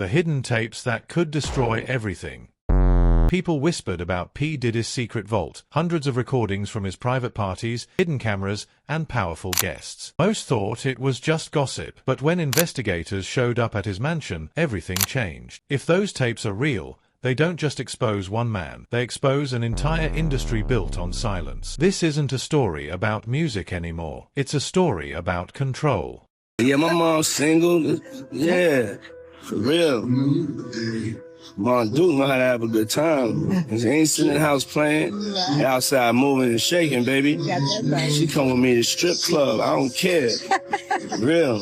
The hidden tapes that could destroy everything. People whispered about P. Diddy's secret vault, hundreds of recordings from his private parties, hidden cameras, and powerful guests. Most thought it was just gossip, but when investigators showed up at his mansion, everything changed. If those tapes are real, they don't just expose one man, they expose an entire industry built on silence. This isn't a story about music anymore. It's a story about control. Yeah, my mom's single. Yeah, for real. Mom Duke know how to have a good time. She ain't sitting in the house playing. Outside moving and shaking, baby. She come with me to strip club. I don't care. Real.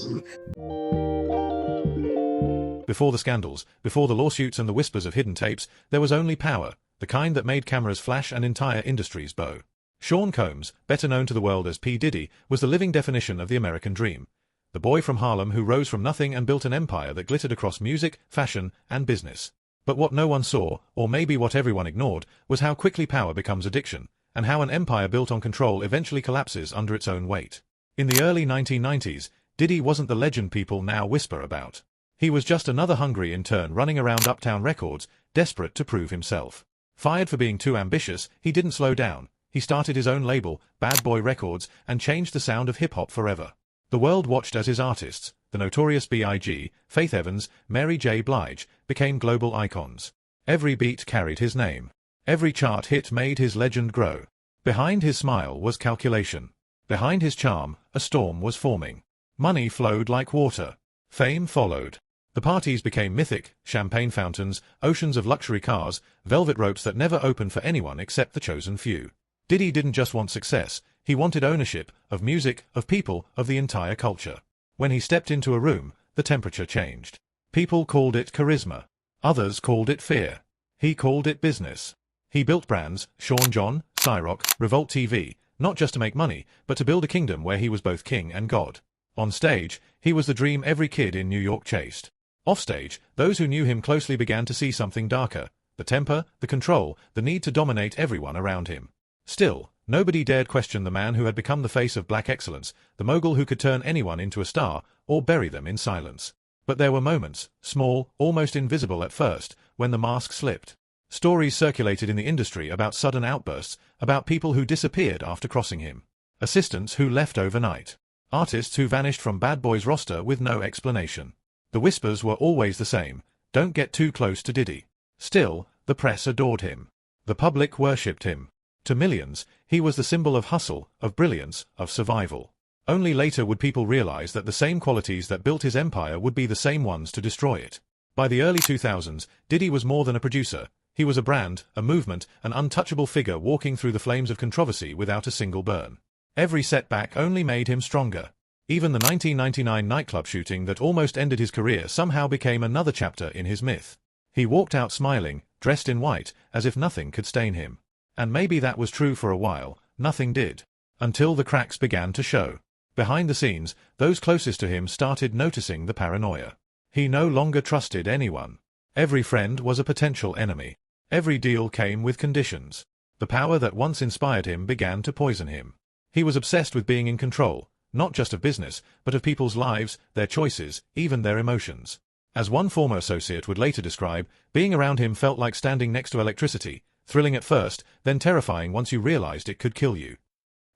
Before the scandals, before the lawsuits and the whispers of hidden tapes, there was only power, the kind that made cameras flash and entire industries bow. Sean Combs, better known to the world as P. Diddy, was the living definition of the American dream. The boy from Harlem who rose from nothing and built an empire that glittered across music, fashion, and business. But what no one saw, or maybe what everyone ignored, was how quickly power becomes addiction, and how an empire built on control eventually collapses under its own weight. In the early 1990s, Diddy wasn't the legend people now whisper about. He was just another hungry intern running around Uptown Records, desperate to prove himself. Fired for being too ambitious, he didn't slow down. He started his own label, Bad Boy Records, and changed the sound of hip-hop forever. The world watched as his artists, the Notorious B.I.G., Faith Evans, Mary J. Blige, became global icons. Every beat carried his name. Every chart hit made his legend grow. Behind his smile was calculation. Behind his charm, a storm was forming. Money flowed like water. Fame followed. The parties became mythic, champagne fountains, oceans of luxury cars, velvet ropes that never opened for anyone except the chosen few. Diddy didn't just want success, he wanted ownership, of music, of people, of the entire culture. When he stepped into a room, the temperature changed. People called it charisma. Others called it fear. He called it business. He built brands, Sean John, Cyrock, Revolt TV, not just to make money, but to build a kingdom where he was both king and god. On stage, he was the dream every kid in New York chased. Offstage, those who knew him closely began to see something darker, the temper, the control, the need to dominate everyone around him. Still, nobody dared question the man who had become the face of black excellence, the mogul who could turn anyone into a star, or bury them in silence. But there were moments, small, almost invisible at first, when the mask slipped. Stories circulated in the industry about sudden outbursts, about people who disappeared after crossing him. Assistants who left overnight. Artists who vanished from Bad Boy's roster with no explanation. The whispers were always the same: don't get too close to Diddy. Still, the press adored him. The public worshipped him. To millions, he was the symbol of hustle, of brilliance, of survival. Only later would people realize that the same qualities that built his empire would be the same ones to destroy it. By the early 2000s, Diddy was more than a producer. He was a brand, a movement, an untouchable figure walking through the flames of controversy without a single burn. Every setback only made him stronger. Even the 1999 nightclub shooting that almost ended his career somehow became another chapter in his myth. He walked out smiling, dressed in white, as if nothing could stain him. And maybe that was true for a while, nothing did. Until the cracks began to show. Behind the scenes, those closest to him started noticing the paranoia. He no longer trusted anyone. Every friend was a potential enemy. Every deal came with conditions. The power that once inspired him began to poison him. He was obsessed with being in control, not just of business, but of people's lives, their choices, even their emotions. As one former associate would later describe, being around him felt like standing next to electricity, thrilling at first, then terrifying once you realized it could kill you.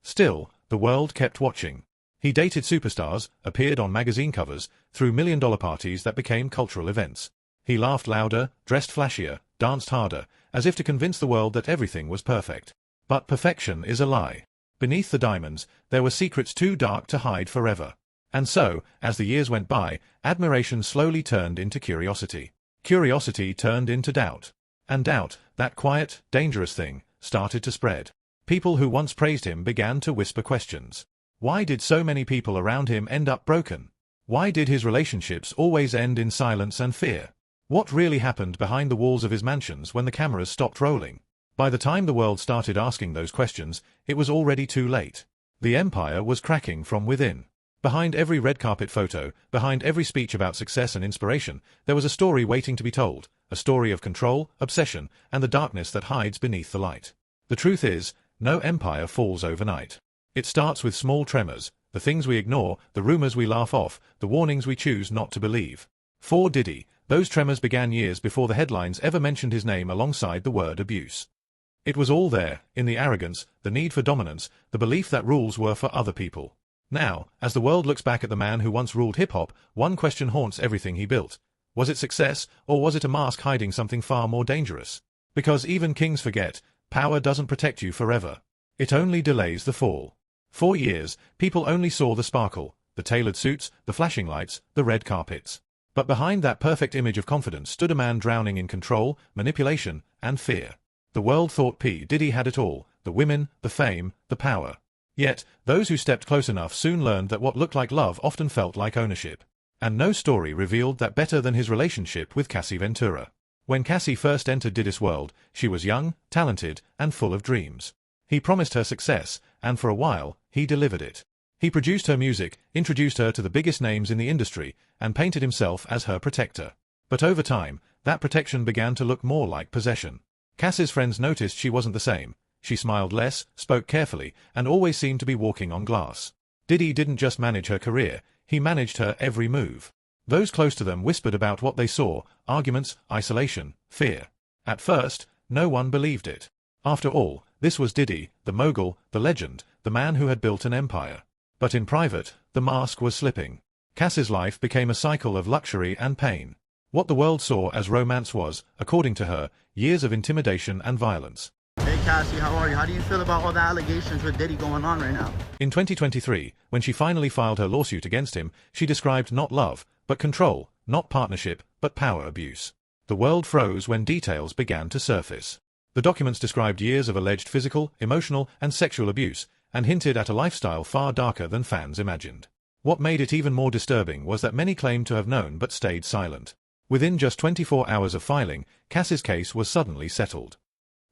Still, the world kept watching. He dated superstars, appeared on magazine covers, threw million-dollar parties that became cultural events. He laughed louder, dressed flashier, danced harder, as if to convince the world that everything was perfect. But perfection is a lie. Beneath the diamonds, there were secrets too dark to hide forever. And so, as the years went by, admiration slowly turned into curiosity. Curiosity turned into doubt. And doubt, that quiet, dangerous thing, started to spread. People who once praised him began to whisper questions. Why did so many people around him end up broken? Why did his relationships always end in silence and fear? What really happened behind the walls of his mansions when the cameras stopped rolling? By the time the world started asking those questions, it was already too late. The empire was cracking from within. Behind every red carpet photo, behind every speech about success and inspiration, there was a story waiting to be told, a story of control, obsession, and the darkness that hides beneath the light. The truth is, no empire falls overnight. It starts with small tremors, the things we ignore, the rumors we laugh off, the warnings we choose not to believe. For Diddy, those tremors began years before the headlines ever mentioned his name alongside the word abuse. It was all there, in the arrogance, the need for dominance, the belief that rules were for other people. Now, as the world looks back at the man who once ruled hip-hop, one question haunts everything he built. Was it success, or was it a mask hiding something far more dangerous? Because even kings forget, power doesn't protect you forever. It only delays the fall. For years, people only saw the sparkle, the tailored suits, the flashing lights, the red carpets. But behind that perfect image of confidence stood a man drowning in control, manipulation, and fear. The world thought P. Diddy had it all, the women, the fame, the power. Yet, those who stepped close enough soon learned that what looked like love often felt like ownership. And no story revealed that better than his relationship with Cassie Ventura. When Cassie first entered Diddy's world, she was young, talented, and full of dreams. He promised her success, and for a while, he delivered it. He produced her music, introduced her to the biggest names in the industry, and painted himself as her protector. But over time, that protection began to look more like possession. Cassie's friends noticed she wasn't the same. She smiled less, spoke carefully, and always seemed to be walking on glass. Diddy didn't just manage her career, he managed her every move. Those close to them whispered about what they saw: arguments, isolation, fear. At first, no one believed it. After all, this was Diddy, the mogul, the legend, the man who had built an empire. But in private, the mask was slipping. Cassie's life became a cycle of luxury and pain. What the world saw as romance was, according to her, years of intimidation and violence. Hey Cassie, how are you? How do you feel about all the allegations with Diddy going on right now? In 2023, when she finally filed her lawsuit against him, she described not love, but control, not partnership, but power abuse. The world froze when details began to surface. The documents described years of alleged physical, emotional, and sexual abuse, and hinted at a lifestyle far darker than fans imagined. What made it even more disturbing was that many claimed to have known but stayed silent. Within just 24 hours of filing, Cassie's case was suddenly settled.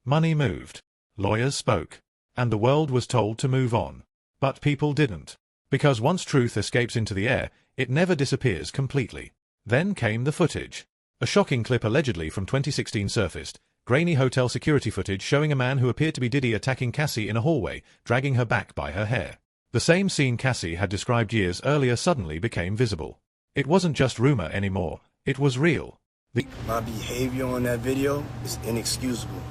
Money moved. Lawyers spoke. And the world was told to move on. But people didn't. Because once truth escapes into the air, it never disappears completely. Then came the footage. A shocking clip allegedly from 2016 surfaced. Grainy hotel security footage showing a man who appeared to be Diddy attacking Cassie in a hallway, dragging her back by her hair. The same scene Cassie had described years earlier suddenly became visible. It wasn't just rumor anymore. It was real. My behavior on that video is inexcusable.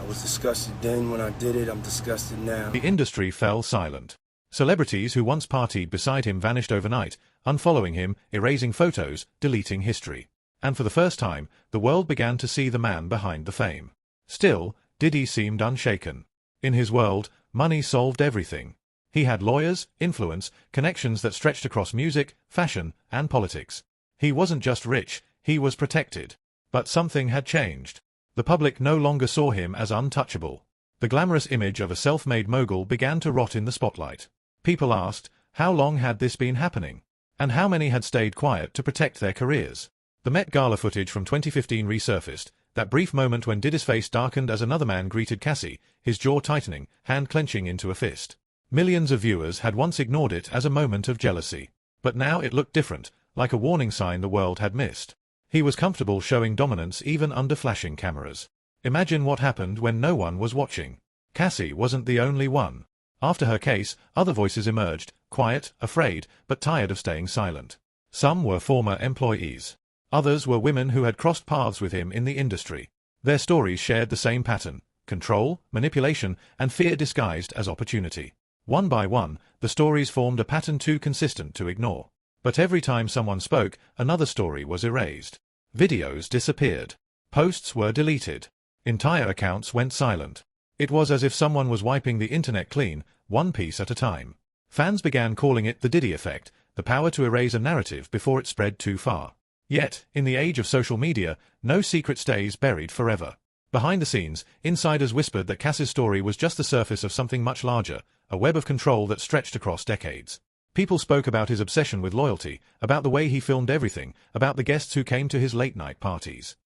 I was disgusted then when I did it, I'm disgusted now. The industry fell silent. Celebrities who once partied beside him vanished overnight, unfollowing him, erasing photos, deleting history. And for the first time, the world began to see the man behind the fame. Still, Diddy seemed unshaken. In his world, money solved everything. He had lawyers, influence, connections that stretched across music, fashion, and politics. He wasn't just rich, he was protected. But something had changed. The public no longer saw him as untouchable. The glamorous image of a self-made mogul began to rot in the spotlight. People asked, how long had this been happening? And how many had stayed quiet to protect their careers? The Met Gala footage from 2015 resurfaced, that brief moment when Diddy's face darkened as another man greeted Cassie, his jaw tightening, hand clenching into a fist. Millions of viewers had once ignored it as a moment of jealousy. But now it looked different, like a warning sign the world had missed. He was comfortable showing dominance even under flashing cameras. Imagine what happened when no one was watching. Cassie wasn't the only one. After her case, other voices emerged, quiet, afraid, but tired of staying silent. Some were former employees. Others were women who had crossed paths with him in the industry. Their stories shared the same pattern: control, manipulation, and fear disguised as opportunity. One by one, the stories formed a pattern too consistent to ignore. But every time someone spoke, another story was erased. Videos disappeared. Posts were deleted. Entire accounts went silent. It was as if someone was wiping the internet clean, one piece at a time. Fans began calling it the Diddy effect, the power to erase a narrative before it spread too far. Yet, in the age of social media, no secret stays buried forever. Behind the scenes, insiders whispered that Cassie's story was just the surface of something much larger, a web of control that stretched across decades. People spoke about his obsession with loyalty, about the way he filmed everything, about the guests who came to his late-night parties.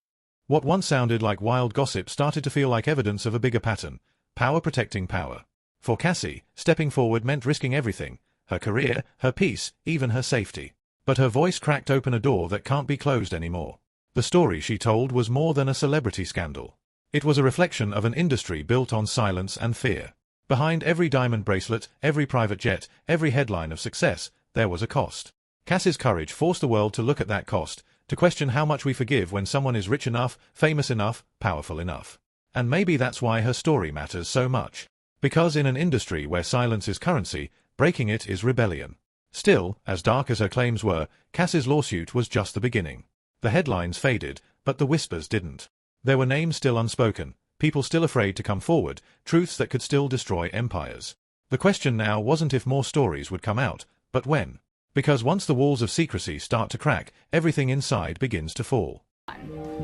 What once sounded like wild gossip started to feel like evidence of a bigger pattern: power protecting power. For Cassie, stepping forward meant risking everything: her career, her peace, even her safety. But her voice cracked open a door that can't be closed anymore. The story she told was more than a celebrity scandal. It was a reflection of an industry built on silence and fear. Behind every diamond bracelet, every private jet, every headline of success, there was a cost. Cassie's courage forced the world to look at that cost, to question how much we forgive when someone is rich enough, famous enough, powerful enough. And maybe that's why her story matters so much. Because in an industry where silence is currency, breaking it is rebellion. Still, as dark as her claims were, Cassie's lawsuit was just the beginning. The headlines faded, but the whispers didn't. There were names still unspoken, people still afraid to come forward, truths that could still destroy empires. The question now wasn't if more stories would come out, but when. Because once the walls of secrecy start to crack, everything inside begins to fall.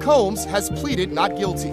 Combs has pleaded not guilty.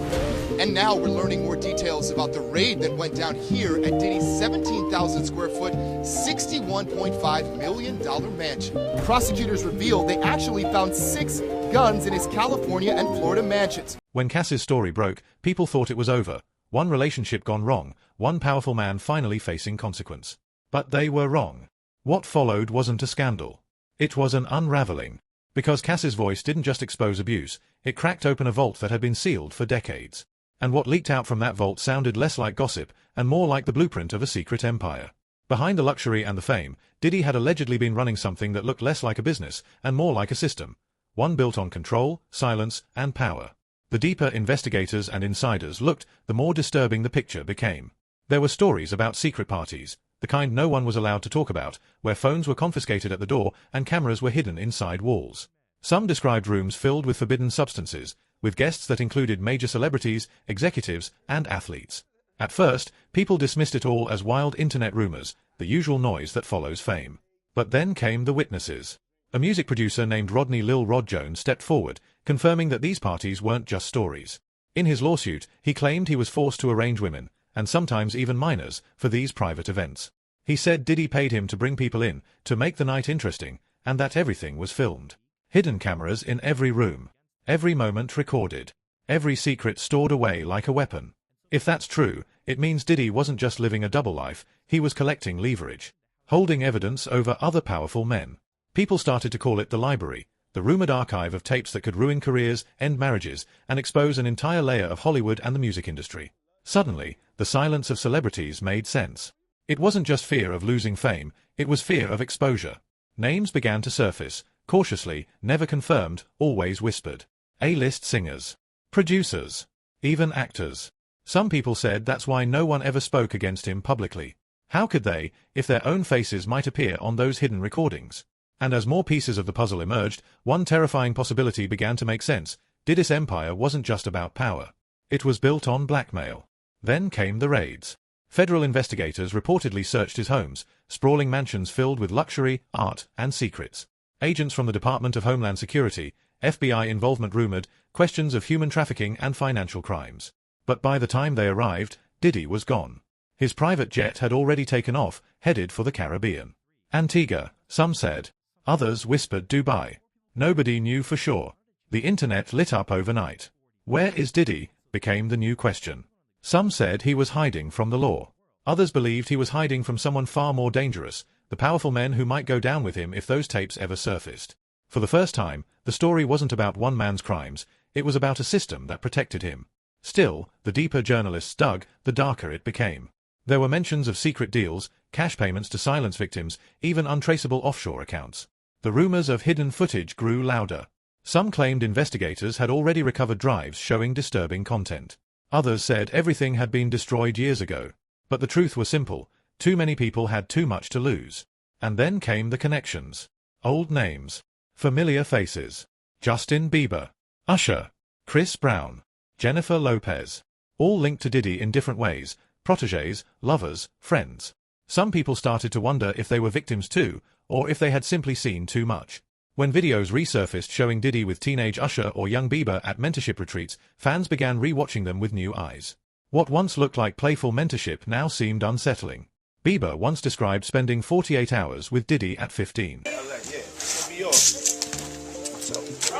And now we're learning more details about the raid that went down here at Diddy's 17,000 square foot, $61.5 million mansion. Prosecutors revealed they actually found 6 guns in his California and Florida mansions. When Cassie's story broke, people thought it was over. One relationship gone wrong, one powerful man finally facing consequence. But they were wrong. What followed wasn't a scandal. It was an unraveling. Because Cassie's voice didn't just expose abuse, it cracked open a vault that had been sealed for decades. And what leaked out from that vault sounded less like gossip and more like the blueprint of a secret empire. Behind the luxury and the fame, Diddy had allegedly been running something that looked less like a business and more like a system. One built on control, silence, and power. The deeper investigators and insiders looked, the more disturbing the picture became. There were stories about secret parties, the kind no one was allowed to talk about, where phones were confiscated at the door and cameras were hidden inside walls. Some described rooms filled with forbidden substances, with guests that included major celebrities, executives, and athletes. At first, people dismissed it all as wild internet rumors, the usual noise that follows fame. But then came the witnesses. A music producer named Rodney Lil Rod Jones stepped forward, confirming that these parties weren't just stories. In his lawsuit, he claimed he was forced to arrange women, and sometimes even minors, for these private events. He said Diddy paid him to bring people in, to make the night interesting, and that everything was filmed. Hidden cameras in every room. Every moment recorded. Every secret stored away like a weapon. If that's true, it means Diddy wasn't just living a double life, he was collecting leverage. Holding evidence over other powerful men. People started to call it the library, the rumored archive of tapes that could ruin careers, end marriages, and expose an entire layer of Hollywood and the music industry. Suddenly, the silence of celebrities made sense. It wasn't just fear of losing fame, it was fear of exposure. Names began to surface, cautiously, never confirmed, always whispered. A-list singers, producers, even actors. Some people said that's why no one ever spoke against him publicly. How could they, if their own faces might appear on those hidden recordings? And as more pieces of the puzzle emerged, one terrifying possibility began to make sense. Diddy's empire wasn't just about power. It was built on blackmail. Then came the raids. Federal investigators reportedly searched his homes, sprawling mansions filled with luxury, art, and secrets. Agents from the Department of Homeland Security, FBI involvement rumored, questions of human trafficking and financial crimes. But by the time they arrived, Diddy was gone. His private jet had already taken off, headed for the Caribbean. Antigua, some said. Others whispered Dubai. Nobody knew for sure. The internet lit up overnight. Where is Diddy? Became the new question. Some said he was hiding from the law. Others believed he was hiding from someone far more dangerous, the powerful men who might go down with him if those tapes ever surfaced. For the first time, the story wasn't about one man's crimes, it was about a system that protected him. Still, the deeper journalists dug, the darker it became. There were mentions of secret deals, cash payments to silence victims, even untraceable offshore accounts. The rumors of hidden footage grew louder. Some claimed investigators had already recovered drives showing disturbing content. Others said everything had been destroyed years ago. But the truth was simple. Too many people had too much to lose. And then came the connections. Old names. Familiar faces. Justin Bieber. Usher. Chris Brown. Jennifer Lopez. All linked to Diddy in different ways. Protégés, lovers, friends. Some people started to wonder if they were victims too, or if they had simply seen too much. When videos resurfaced showing Diddy with teenage Usher or young Bieber at mentorship retreats, fans began re-watching them with new eyes. What once looked like playful mentorship now seemed unsettling. Bieber once described spending 48 hours with Diddy at 15.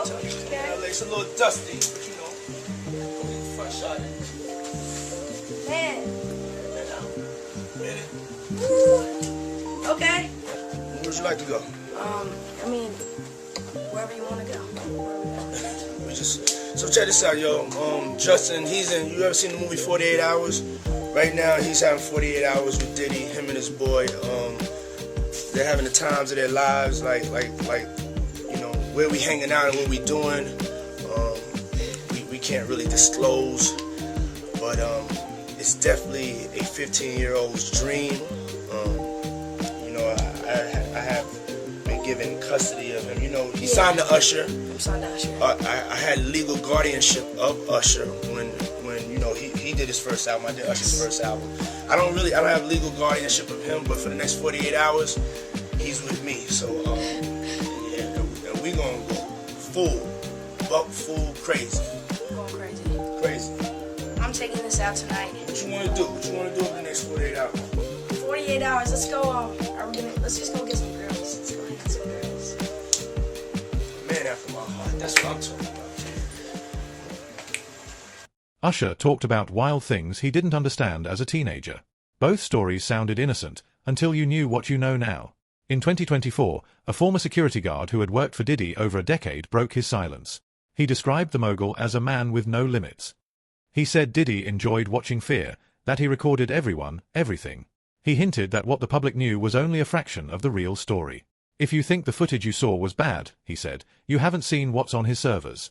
LA's a little dusty, but you know, fresh out. Man. Okay. Where would you like to go? I mean, wherever you want to go. So check this out, yo. Justin, you ever seen the movie 48 Hours? Right now, he's having 48 hours with Diddy, him and his boy. They're having the times of their lives, like, you know, where we hanging out and what we doing, we can't really disclose, but it's definitely a 15-year-old's dream. You know, I have been given custody of him. You know, he signed to Usher. I'm signed to Usher. I had legal guardianship of Usher when you know he did his first album. I did Usher's first album. I don't have legal guardianship of him, but for the next 48 hours, he's with me. So yeah, and we gonna go full crazy. Going crazy. Crazy. I'm taking this out tonight. What you wanna do? What you wanna do in the next 48 hours? 48 hours. Let's go. Let's just go get some girls. Let's go get some girls. Man after my heart. That's what I'm talking about. Usher talked about wild things he didn't understand as a teenager. Both stories sounded innocent until you knew what you know now. In 2024, a former security guard who had worked for Diddy over a decade broke his silence. He described the mogul as a man with no limits. He said Diddy enjoyed watching fear, that he recorded everyone, everything. He hinted that what the public knew was only a fraction of the real story. If you think the footage you saw was bad, he said, you haven't seen what's on his servers.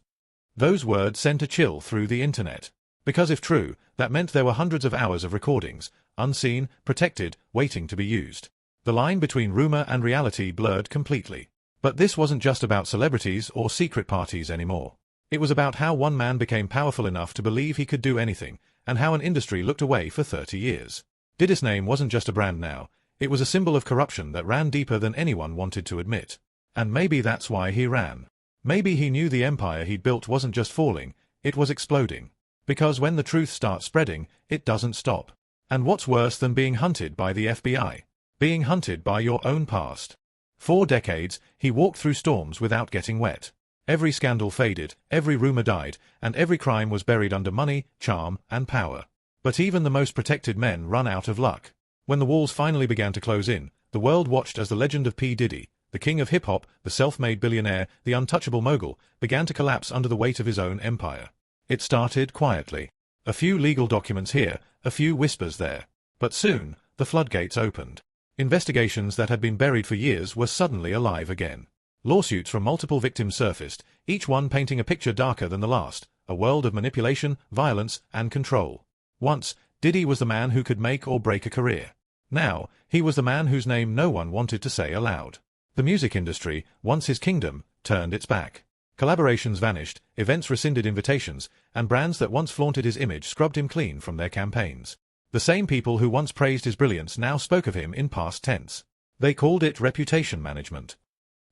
Those words sent a chill through the internet. Because if true, that meant there were hundreds of hours of recordings, unseen, protected, waiting to be used. The line between rumor and reality blurred completely. But this wasn't just about celebrities or secret parties anymore. It was about how one man became powerful enough to believe he could do anything, and how an industry looked away for 30 years. Diddy's name wasn't just a brand now, it was a symbol of corruption that ran deeper than anyone wanted to admit. And maybe that's why he ran. Maybe he knew the empire he'd built wasn't just falling, it was exploding. Because when the truth starts spreading, it doesn't stop. And what's worse than being hunted by the FBI? Being hunted by your own past. For decades, he walked through storms without getting wet. Every scandal faded, every rumor died, and every crime was buried under money, charm, and power. But even the most protected men run out of luck. When the walls finally began to close in, the world watched as the legend of P. Diddy, the king of hip-hop, the self-made billionaire, the untouchable mogul, began to collapse under the weight of his own empire. It started quietly. A few legal documents here, a few whispers there. But soon, the floodgates opened. Investigations that had been buried for years were suddenly alive again. Lawsuits from multiple victims surfaced, each one painting a picture darker than the last, a world of manipulation, violence, and control. Once, Diddy was the man who could make or break a career. Now, he was the man whose name no one wanted to say aloud. The music industry, once his kingdom, turned its back. Collaborations vanished, events rescinded invitations, and brands that once flaunted his image scrubbed him clean from their campaigns. The same people who once praised his brilliance now spoke of him in past tense. They called it reputation management.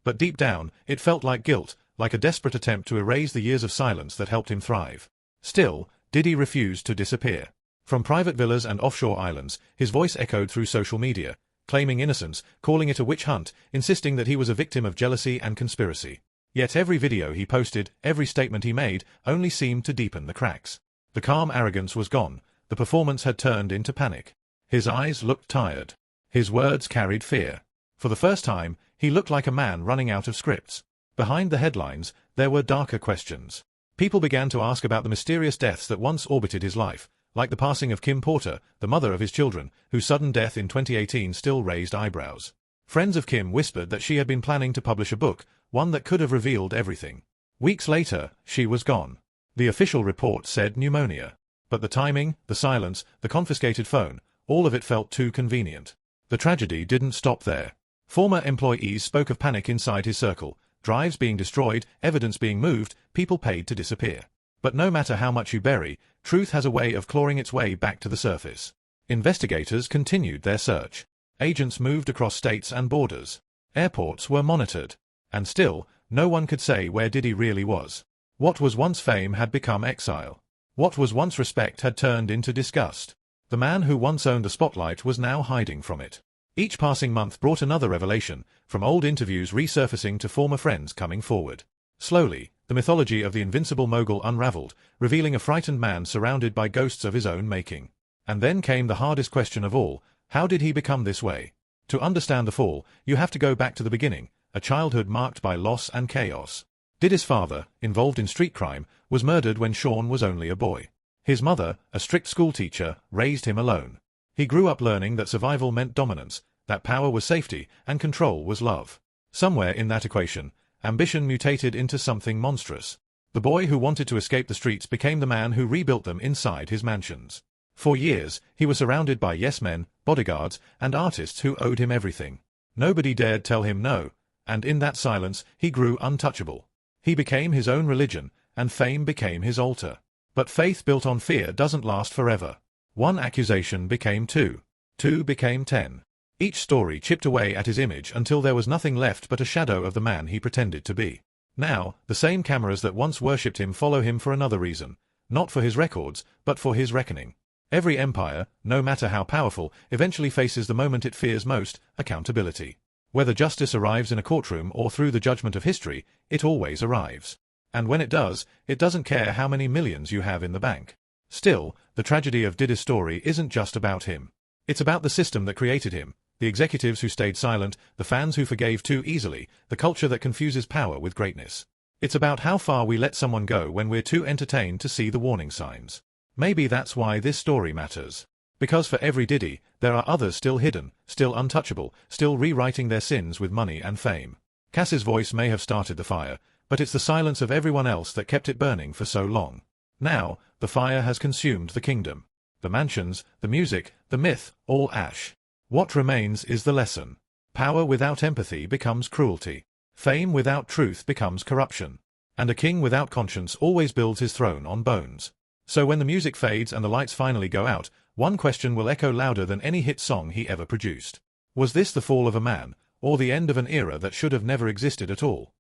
But deep down, it felt like guilt, like a desperate attempt to erase the years of silence that helped him thrive. Still, Diddy refused to disappear. From private villas and offshore islands, his voice echoed through social media, claiming innocence, calling it a witch hunt, insisting that he was a victim of jealousy and conspiracy. Yet every video he posted, every statement he made, only seemed to deepen the cracks. The calm arrogance was gone, the performance had turned into panic. His eyes looked tired. His words carried fear. For the first time, he looked like a man running out of scripts. Behind the headlines, there were darker questions. People began to ask about the mysterious deaths that once orbited his life, like the passing of Kim Porter, the mother of his children, whose sudden death in 2018 still raised eyebrows. Friends of Kim whispered that she had been planning to publish a book, one that could have revealed everything. Weeks later, she was gone. The official report said pneumonia. But the timing, the silence, the confiscated phone, all of it felt too convenient. The tragedy didn't stop there. Former employees spoke of panic inside his circle, drives being destroyed, evidence being moved, people paid to disappear. But no matter how much you bury, truth has a way of clawing its way back to the surface. Investigators continued their search. Agents moved across states and borders. Airports were monitored. And still, no one could say where Diddy really was. What was once fame had become exile. What was once respect had turned into disgust. The man who once owned the spotlight was now hiding from it. Each passing month brought another revelation, from old interviews resurfacing to former friends coming forward. Slowly, the mythology of the invincible mogul unraveled, revealing a frightened man surrounded by ghosts of his own making. And then came the hardest question of all: how did he become this way? To understand the fall, you have to go back to the beginning, a childhood marked by loss and chaos. Diddy's father, involved in street crime, was murdered when Sean was only a boy. His mother, a strict schoolteacher, raised him alone. He grew up learning that survival meant dominance, that power was safety, and control was love. Somewhere in that equation, Ambition mutated into something monstrous. The boy who wanted to escape the streets became the man who rebuilt them inside his mansions. For years, he was surrounded by yes-men, bodyguards, and artists who owed him everything. Nobody dared tell him no, and in that silence, he grew untouchable. He became his own religion, and fame became his altar. But faith built on fear doesn't last forever. One accusation became two. Two became 10. Each story chipped away at his image until there was nothing left but a shadow of the man he pretended to be. Now, the same cameras that once worshipped him follow him for another reason. Not for his records, but for his reckoning. Every empire, no matter how powerful, eventually faces the moment it fears most, accountability. Whether justice arrives in a courtroom or through the judgment of history, it always arrives. And when it does, it doesn't care how many millions you have in the bank. Still, the tragedy of Diddy's story isn't just about him. It's about the system that created him, the executives who stayed silent, the fans who forgave too easily, the culture that confuses power with greatness. It's about how far we let someone go when we're too entertained to see the warning signs. Maybe that's why this story matters. Because for every Diddy, there are others still hidden, still untouchable, still rewriting their sins with money and fame. Cassie's voice may have started the fire, but it's the silence of everyone else that kept it burning for so long. Now, the fire has consumed the kingdom. The mansions, the music, the myth, all ash. What remains is the lesson. Power without empathy becomes cruelty. Fame without truth becomes corruption. And a king without conscience always builds his throne on bones. So when the music fades and the lights finally go out, one question will echo louder than any hit song he ever produced. Was this the fall of a man, or the end of an era that should have never existed at all?